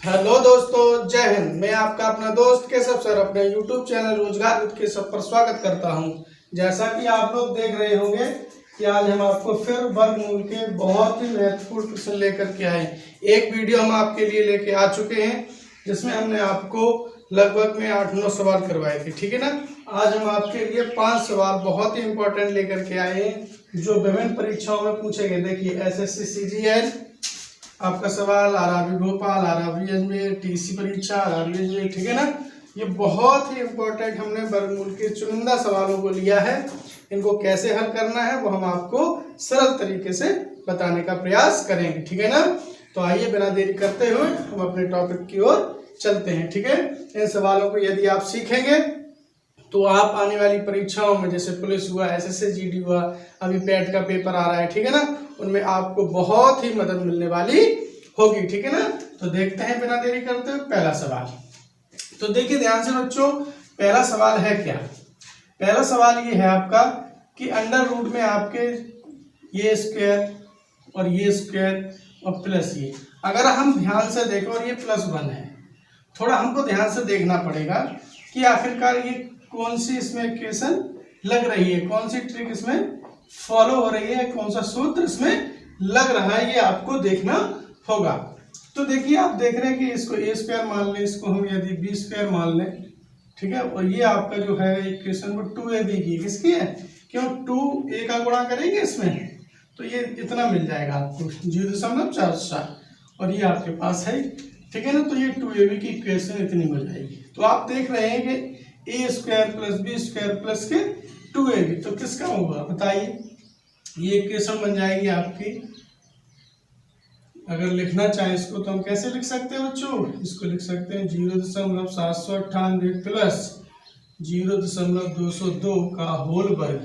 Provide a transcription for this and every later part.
Hello दोस्तों, जय हिंद। मैं आपका अपना दोस्त केशव सर अपने YouTube चैनल रोजगार विद केशव पर स्वागत करता हूं। जैसा कि आप लोग देख रहे होंगे कि आज हम आपको फिर वर्गमूल के बहुत ही महत्वपूर्ण प्रश्न लेकर के आए। एक वीडियो हम आपके लिए लेके आ चुके हैं जिसमें हमने आपको लगभग में 8-9 सवाल करवाए थे, ठीक है ना। आज हम आपके लिए 5 सवाल बहुत ही इंपॉर्टेंट लेकर के आए हैं जो विभिन्न परीक्षाओं में पूछे गए। देखिए, SSC CGL आपका सवाल, RRB Bhopal, RRB Ajmer, TC परीक्षा, RRB अजमेर, ठीक है ना। ये बहुत ही इम्पोर्टेंट हमने वर्गमूल के चुनिंदा सवालों को लिया है। इनको कैसे हल करना है वो हम आपको सरल तरीके से बताने का प्रयास करेंगे, ठीक है ना। तो आइए बिना देरी करते हुए हम अपने टॉपिक की ओर चलते हैं, ठीक है। इन सवालों को यदि आप सीखेंगे तो आप आने वाली परीक्षाओं में, जैसे पुलिस हुआ, SSC GD हुआ, अभी पैट का पेपर आ रहा है, ठीक है ना, उनमें आपको बहुत ही मदद मिलने वाली होगी, ठीक है ना। तो देखते हैं बिना देरी करते हुए पहला सवाल। तो देखिए ध्यान से बच्चों, पहला सवाल है क्या। पहला सवाल ये है आपका कि अंडर रूट में आपके ये स्क्वायर और ये स्क्वायर और प्लस ये, अगर हम ध्यान से देखें और ये +1 है, थोड़ा हमको ध्यान से देखना पड़ेगा कि आखिरकार ये कौन सी इसमें इक्वेशन लग रही है, कौन सी ट्रिक इसमें फॉलो हो रही है, कौन सा सूत्र इसमें लग रहा है, ये आपको देखना होगा। तो देखिए, आप देख रहे हैं कि इसको a² मान लें, इसको हम यदि b² मान लें, ठीक है। और ये आपका जो है इक्वेशन वो 2ab की, किसकी है, क्यों 2a का गुणा करेंगे इसमें तो ये इतना मिल जाएगा आपको 0.44, और ये आपके पास है, ठीक है ना। तो ये 2ab की इक्वेशन इतनी मिल जाएगी। तो आप देख रहे हैं कि a² + b² प्लस के 2ab, तो किसका होगा बताइए। ये इक्वेशन बन जाएगी आपकी, अगर लिखना चाहें इसको तो हम कैसे लिख सकते हैं बच्चों, इसको लिख सकते हैं 0.798 प्लस 0.202 का होल वर्ग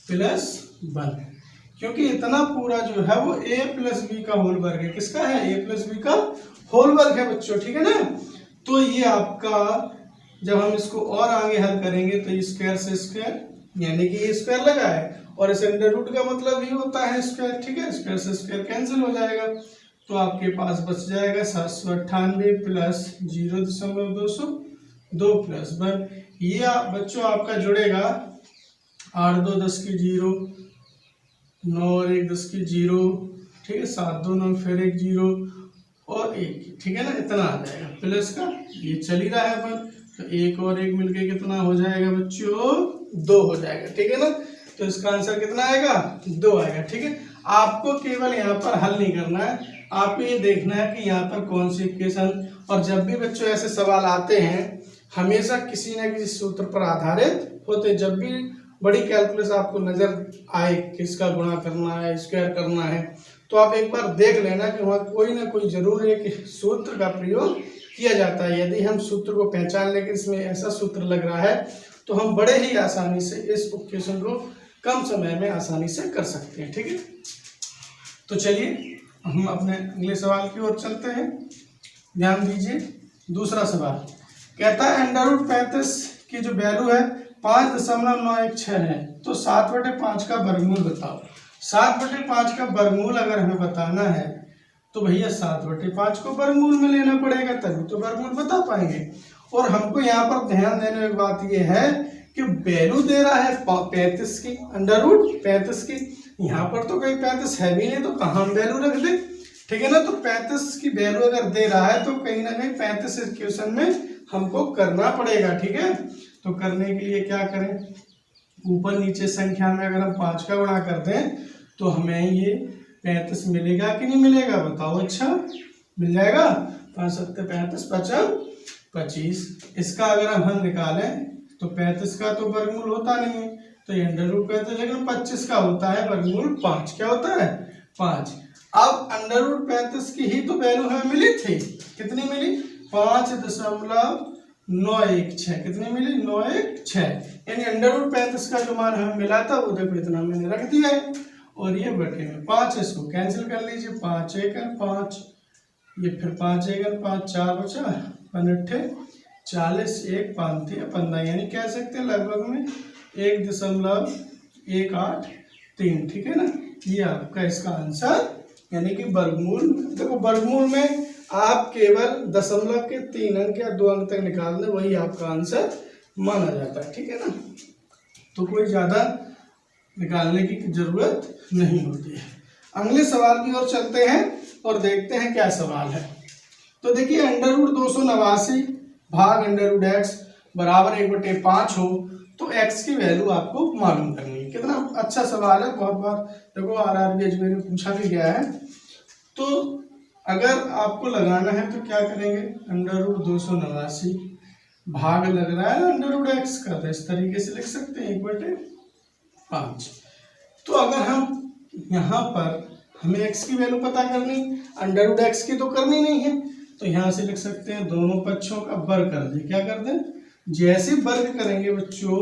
प्लस 1, क्योंकि इतना पूरा जो है वो a + b का होल वर्ग है। किसका है, a + b का होल वर्ग है बच्चों, ठीक है ना। तो ये आपका जब हम इसको और आगे हल करेंगे तो स्क्वायर से स्क्वायर, यानी कि ये स्क्वायर लगा है और इस अंडर रूट का मतलब ही होता है स्क्वायर, ठीक है। स्क्वायर से स्क्वायर कैंसिल हो जाएगा, तो आपके पास बच जाएगा 798 प्लस 0.202 प्लस 1। ये बच्चों आपका जुड़ेगा 8 2 10 की 0, 9 और 1 10 की 0, ठीक है, 7 2 9 फिर 1 0 और 1, ठीक है ना, इतना आ जाएगा प्लस का। ये चल ही रहा है अपन, तो 1 और 1 मिलके कितना हो जाएगा बच्चों, 2 हो जाएगा, ठीक है ना। तो इसका आंसर कितना आएगा, 2 आएगा, ठीक है। आपको केवल यहाँ पर हल नहीं करना है, आपको ये देखना है कि यहाँ पर कौन सी इक्वेशन, और जब भी बच्चों ऐसे सवाल आते हैं हमेशा किसी न किसी सूत्र पर आधारित होते हैं। जब भी बड़ी कैलकुलस आपको नजर आए, किसका गुणा करना है, स्क्वायर करना है, तो आप एक बार देख लेना कि वहाँ कोई ना कोई जरूर एक सूत्र का प्रयोग किया जाता है। यदि हम सूत्र को पहचान लें कि इसमें ऐसा सूत्र लग रहा है तो हम बड़े ही आसानी से इस इक्वेशन को कम समय में आसानी से कर सकते हैं, ठीक है। तो चलिए हम अपने अगले सवाल की ओर चलते हैं। ध्यान दीजिए, दूसरा सवाल कहता है √35 की जो वैल्यू है 5.916 है, तो 7/5 का वर्गमूल बताओ। 7/5 का वर्गमूल अगर हमें बताना है तो भैया 7/5 को वर्गमूल में लेना पड़ेगा, तभी तो वर्गमूल बता पाएंगे। और हमको यहाँ पर ध्यान देने की बात यह है कि वैल्यू दे रहा है 35 की, √35 की, यहाँ पर तो कोई 35 है भी नहीं, तो कहाँ हम वैल्यू रख दे, ठीक है ना। तो 35 की वैल्यू अगर दे रहा है तो कहीं ना कहीं 35 इक्वेशन में हमको करना पड़ेगा, ठीक है। तो करने के लिए क्या करें, ऊपर नीचे संख्या में अगर हम 5 का गुणा करते हैं तो हमें ये 35 मिलेगा कि नहीं मिलेगा बताओ। अच्छा, मिल जाएगा, 5 7 35 5 25। इसका अगर हम निकालें तो 35 का तो वर्गमूल होता नहीं है, तो ये √35, लेकिन 25 का होता है वर्गमूल 5। क्या होता है, 5। अब √35 की ही तो वैल्यू हमें मिली थी, कितनी मिली, 5.916, कितनी मिली, 916, यानी √35 का जो मान हमें मिला था वो देखो इतना मैंने रख दिया है, और ये बटे में 5, इसको कैंसिल कर लीजिए, 5 1 5, ये फिर 5 1 5, 4 बचा, 5 40, 1 5 15, यानी कह सकते हैं लगभग में 1.183, ठीक है ना। ये आपका इसका आंसर यानी कि वर्गमूल। देखो वर्गमूल में आप केवल दशमलव के 3 अंक या 2 अंक तक निकाल दें, वही आपका आंसर माना जाता है, ठीक है ना। तो कोई ज़्यादा निकालने की जरूरत नहीं होती है। अगले सवाल की ओर चलते हैं और देखते हैं क्या सवाल है। तो देखिए √289 भाग √x बराबर 1/5 हो तो x की वैल्यू आपको मालूम करनी है। कितना अच्छा सवाल है, बहुत बार देखो RRB अजमेर में पूछा भी गया है। तो अगर आपको लगाना है तो क्या करेंगे, √289 भाग लग रहा है √x का, तो इस तरीके से लिख सकते हैं 1/5। तो अगर हम यहाँ पर हमें x की वैल्यू पता करनी, √x की तो करनी नहीं है, तो यहाँ से लिख सकते हैं दोनों पक्षों का वर्ग कर दें। क्या कर दें, जैसे वर्ग करेंगे बच्चों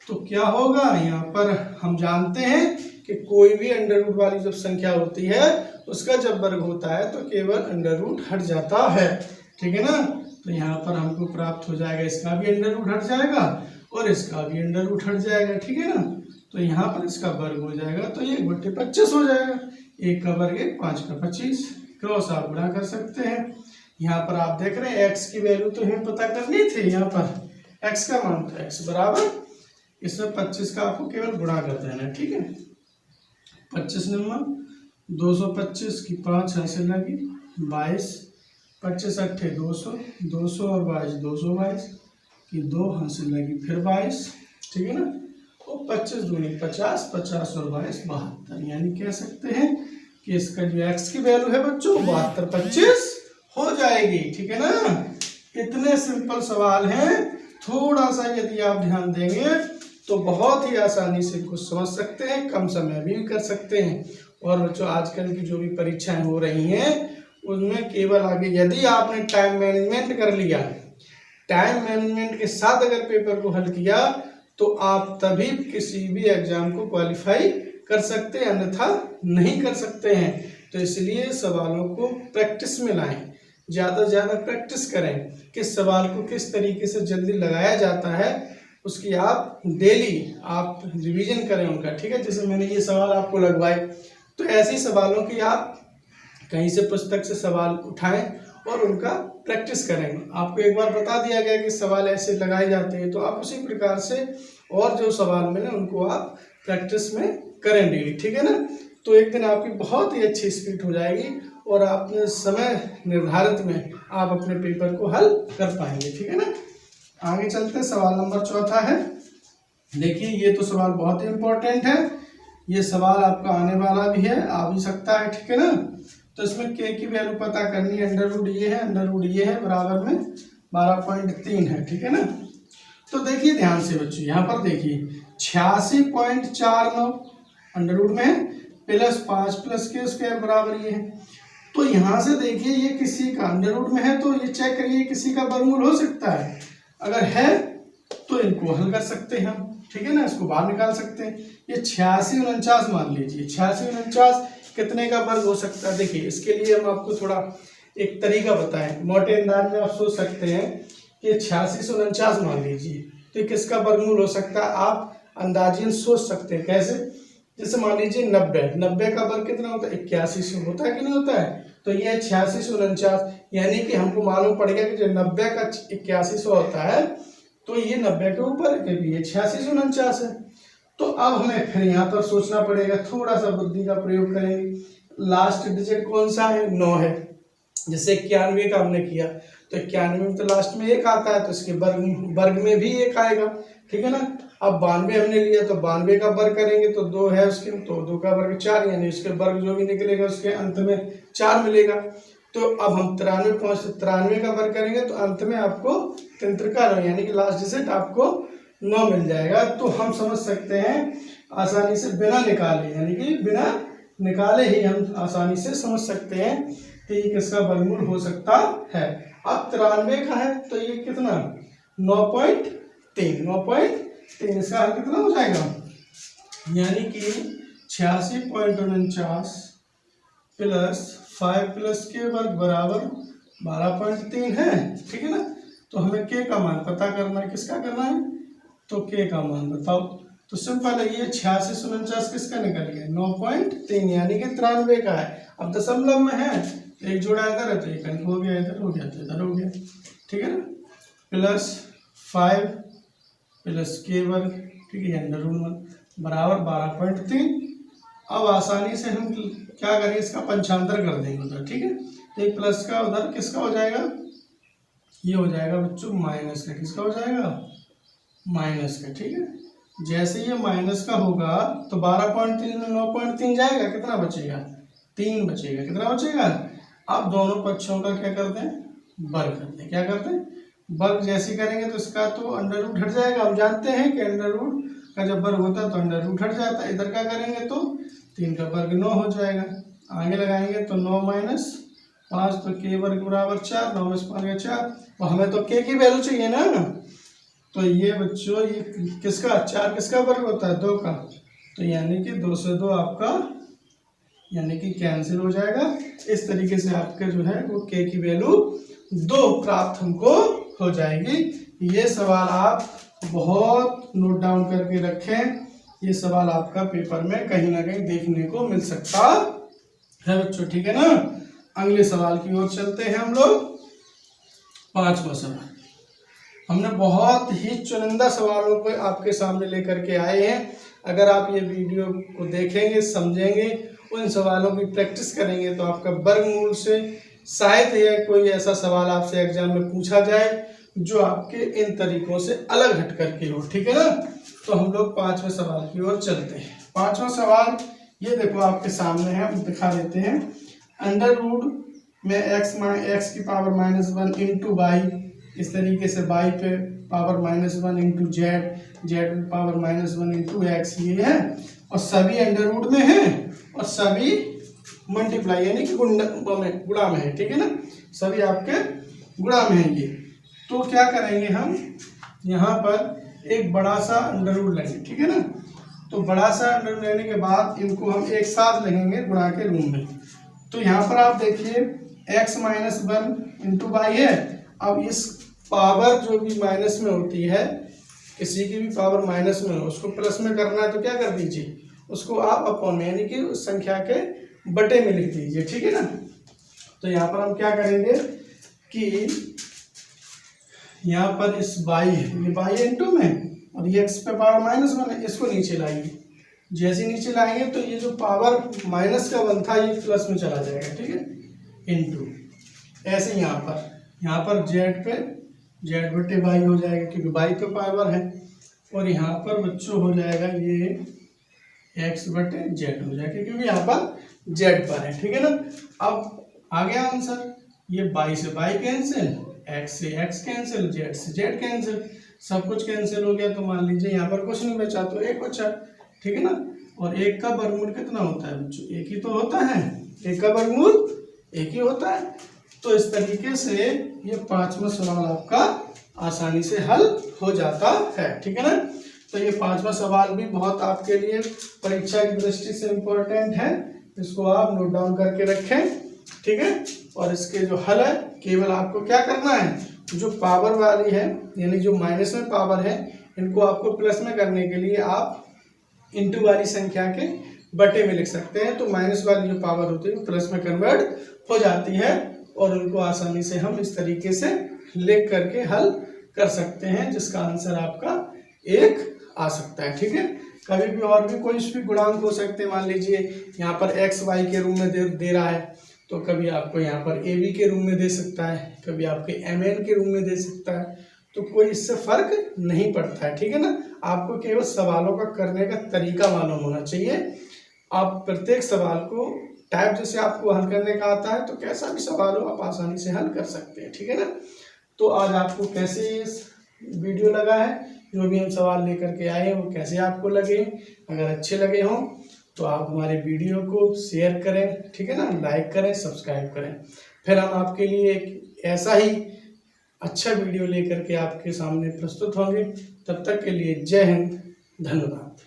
तो क्या होगा, यहाँ पर हम जानते हैं कि कोई भी अंडर रूट वाली जब संख्या होती है उसका जब वर्ग होता है तो केवल अंडर रूट हट जाता है, ठीक है ना। तो यहाँ पर हमको प्राप्त हो जाएगा, इसका भी अंडर रूट हट जाएगा और इसका भी अंडर रूट हट जाएगा, ठीक है ना। तो यहाँ पर इसका वर्ग हो जाएगा तो ये 1/25 हो जाएगा। 1 का वर्ग 1, 5 का 25, क्रॉस आप गुणा कर सकते हैं। यहाँ पर आप देख रहे हैं x की वैल्यू तो हमें पता करनी थी, यहाँ पर x का मान था x बराबर, इसमें 25 का आपको केवल गुणा कर देना है, ठीक है। 25 नंबर 225 की 5 हासिल लगी 22, 25 अट्ठे 200, 200 और 22 222 की 2 हासिल लगी फिर 22, ठीक है ना। तो 25 दूनी 50, 50 और 22 72, यानी कह सकते हैं कि इसका जो x की वैल्यू है बच्चों 72/25 हो जाएगी, ठीक है ना। इतने सिंपल सवाल हैं, थोड़ा सा यदि आप ध्यान देंगे तो बहुत ही आसानी से इनको समझ सकते हैं, कम समय भी कर सकते हैं। और बच्चों आजकल की जो भी परीक्षाएं हो रही हैं उनमें केवल आगे यदि आपने टाइम मैनेजमेंट कर लिया, टाइम मैनेजमेंट के साथ अगर पेपर को हल किया तो आप तभी किसी भी एग्जाम को क्वालिफाई कर सकते हैं, अन्यथा नहीं कर सकते हैं। तो इसलिए सवालों को प्रैक्टिस में लाएं, ज़्यादा से ज़्यादा प्रैक्टिस करें, किस सवाल को किस तरीके से जल्दी लगाया जाता है उसकी आप डेली आप रिवीजन करें उनका, ठीक है। जैसे मैंने ये सवाल आपको लगवाए तो ऐसे सवालों की आप कहीं से पुस्तक से सवाल उठाएं और उनका प्रैक्टिस करें। आपको एक बार बता दिया गया कि सवाल ऐसे लगाए जाते हैं तो आप उसी प्रकार से और जो सवाल मिले उनको आप प्रैक्टिस में करें डेली, ठीक है ना। तो एक दिन आपकी बहुत ही अच्छी स्पीड हो जाएगी और आपने समय निर्धारित में आप अपने पेपर को हल कर पाएंगे, ठीक है ना। आगे चलते सवाल नंबर 4 है। देखिए ये तो सवाल बहुत ही इम्पोर्टेंट है, ये सवाल आपका आने वाला भी है, आ भी सकता है, ठीक है ना। तो इसमें k की वैल्यू पता करनी है, अंडर रूट ये है, अंडर रूट ये है, बराबर में 12.3 है, ठीक है ना। तो देखिए ध्यान से बच्चों, यहाँ पर देखिए 86.49 अंडर रूट में है, प्लस 5 प्लस के स्क्वायर बराबर ये है। तो यहाँ से देखिए ये किसी का अंडर रूट में है तो ये चेक करिए किसी का वर्गमूल हो सकता है, अगर है तो इनको हल कर सकते हैं हम, ठीक है ना, इसको बाहर निकाल सकते हैं। ये 8649 मान लीजिए, 8649 कितने का वर्ग हो सकता है। देखिए इसके लिए हम आपको थोड़ा एक तरीका बताएं, मोटे अंदाज में आप सोच सकते हैं कि 8649 मान लीजिए तो किसका वर्गमूल हो सकता है, आप अंदाजियन सोच सकते हैं। कैसे, जैसे मान लीजिए 90 का वर्ग कितना होता है, 8100 होता है कि नहीं होता है। तो ये 8649 यानी कि हमको मालूम पड़ गया कि जो 90 का 8100 होता है तो ये 90 के ऊपर ये 8649 है। तो अब हमें फिर यहाँ पर सोचना पड़ेगा, थोड़ा सा बुद्धि का प्रयोग करेंगे। लास्ट डिजिट कौन सा है, 9 है। जैसे 91 का हमने किया तो 91 में तो लास्ट में 1 आता है तो इसके वर्ग में भी 1 आएगा, ठीक है ना। अब 92 हमने लिया तो 92 का वर्ग करेंगे तो 2 है उसके, तो 2 का वर्ग 4, यानी उसके वर्ग जो भी निकलेगा उसके अंत में 4 मिलेगा। तो अब हम 93 पहुँचते, 93 का वर्ग करेंगे तो अंत में आपको 93 का यानी कि लास्ट डिजिट आपको 9 मिल जाएगा। तो हम समझ सकते हैं आसानी से बिना निकाले, यानी कि बिना निकाले ही हम आसानी से समझ सकते हैं कि ये किसका वर्गमूल हो सकता है। अब 93 का है तो ये कितना 9.3, इसका हल कितना हो जाएगा, यानी कि 86.49 प्लस 5 प्लस के वर्ग बराबर 12.3 है, ठीक है ना। तो हमें के का मान पता करना है, किसका करना है, तो के का मान बताओ। तो सिंपल है, ये 8649 किसका निकल गया 9.3 यानी कि 93 का है। अब दशमलव में है, एक जोड़ा इधर है तो एक अंक हो गया, इधर हो गया तो इधर हो गया, ठीक है ना। +5 + k वर्ग, ठीक है, √1 बराबर 12.3। अब आसानी से हम क्या करेंगे, इसका पंचांतर कर देंगे उधर, ठीक है। तो एक प्लस का उधर किसका हो जाएगा, ये हो जाएगा बच्चों माइनस का, किसका हो जाएगा, माइनस का, ठीक है। जैसे ये माइनस का होगा तो 12.3 में 9.3 जाएगा, कितना बचेगा, 3 बचेगा, कितना बचेगा। अब दोनों पक्षों का क्या करते हैं, वर्ग करते हैं, क्या करते हैं, वर्ग जैसे करेंगे तो इसका तो अंडर रूट हट जाएगा। हम जानते हैं कि अंडर रूट का जब वर्ग होता है तो अंडर रूट हट जाता है। इधर का करेंगे तो 3 का वर्ग 9 हो जाएगा, आगे लगाएंगे तो 9 - 5 तो k वर्ग बराबर 4, 9 में 5 का 4, और हमें तो k की वैल्यू चाहिए ना, तो ये बच्चों ये किसका, 4 किसका वर्ग होता है, 2 का, तो यानी कि 2 से 2 आपका यानी कि कैंसिल हो जाएगा। इस तरीके से आपके जो है वो k की वैल्यू 2 प्राप्त हमको हो जाएगी। ये सवाल आप बहुत नोट डाउन करके रखें, ये सवाल आपका पेपर में कहीं ना कहीं देखने को मिल सकता है बच्चों, ठीक है ना। अगले सवाल की ओर चलते हैं हम लोग। 5वां सवाल, हमने बहुत ही चुनिंदा सवालों को आपके सामने लेकर के आए हैं। अगर आप ये वीडियो को देखेंगे, समझेंगे, उन सवालों की प्रैक्टिस करेंगे तो आपका वर्गमूल से शायद यह कोई ऐसा सवाल आपसे एग्जाम में पूछा जाए जो आपके इन तरीकों से अलग हट करके हो, ठीक है ना। तो हम लोग 5वें सवाल की ओर चलते हैं। 5वां सवाल ये देखो आपके सामने है, हम दिखा देते हैं। अंडर रूट में x की पावर -1 इंटू वाई, इस तरीके से y पे पावर -1 इंटू जेड पे पावर -1 इंटू एक्स, ये है, और सभी अंडर रूट में है और सभी मल्टीप्लाई यानी कि गुणा में है, ठीक है ना, सभी आपके गुणा में है ये। तो क्या करेंगे हम, यहाँ पर एक बड़ा सा अंडर रूट लेंगे, ठीक है ना। तो बड़ा सा अंडर रूट लेने के बाद इनको हम एक साथ लगेंगे गुणा के रूप में। तो यहाँ पर आप देखिए x - 1 इंटू वाई है। अब इस पावर जो भी माइनस में होती है, किसी की भी पावर माइनस में हो, उसको प्लस में करना है तो क्या कर दीजिए, उसको आप अपॉन में यानी कि उस संख्या के बटे में लिख दीजिए, ठीक है ना। तो यहाँ पर हम क्या करेंगे कि यहाँ पर इस y है, ये y है इंटू में, और ये x पे पावर -1 है, इसको नीचे लाएंगे। जैसे नीचे लाएंगे तो ये जो पावर माइनस का 1 था ये प्लस में चला जाएगा, ठीक है, इंटू। ऐसे यहाँ पर z पे z बटे y हो जाएगा क्योंकि y पे पावर है, और यहाँ पर बच्चों हो जाएगा ये x बटे z हो जाएगा क्योंकि यहाँ पर z पर है, ठीक है ना। अब आ गया आंसर, ये y से y कैंसिल, x से x कैंसिल, z से z कैंसिल, सब कुछ कैंसिल हो गया। तो मान लीजिए यहाँ पर कुछ नहीं बचा तो 1 बचा, ठीक है ना। और 1 का वर्गमूल कितना होता है बच्चों, 1 ही तो होता है, 1 का वर्गमूल 1 ही होता है। तो इस तरीके से ये 5वां सवाल आपका आसानी से हल हो जाता है, ठीक है ना। तो ये 5वां सवाल भी बहुत आपके लिए परीक्षा की दृष्टि से इम्पोर्टेंट है, इसको आप नोट डाउन करके रखें, ठीक है। और इसके जो हल है, केवल आपको क्या करना है, जो पावर वाली है यानी जो माइनस में पावर है, इनको आपको प्लस में करने के लिए आप इंटू वाली संख्या के बटे में लिख सकते हैं। तो माइनस वाली जो पावर होती है वो प्लस में कन्वर्ट हो जाती है, और उनको आसानी से हम इस तरीके से लिख करके हल कर सकते हैं, जिसका आंसर आपका 1 आ सकता है, ठीक है। कभी भी और भी कोई भी गुणांक हो सकते हैं, मान लीजिए यहाँ पर x y के रूप में दे रहा है, तो कभी आपको यहाँ पर ए बी के रूप में दे सकता है, कभी आपके एम एन के रूप में दे सकता है, तो कोई इससे फर्क नहीं पड़ता है, ठीक है ना। आपको केवल सवालों का करने का तरीका मालूम होना चाहिए। आप प्रत्येक सवाल को टाइप जैसे आपको हल करने का आता है तो कैसा भी सवाल हो आप आसानी से हल कर सकते हैं, ठीक है ना। तो आज आपको कैसे वीडियो लगा है, जो भी हम सवाल लेकर के आए हैं वो कैसे आपको लगे, अगर अच्छे लगे हों तो आप हमारे वीडियो को शेयर करें, ठीक है ना, लाइक करें, सब्सक्राइब करें। फिर हम आपके लिए एक ऐसा ही अच्छा वीडियो लेकर के आपके सामने प्रस्तुत होंगे। तब तक के लिए जय हिंद, धन्यवाद।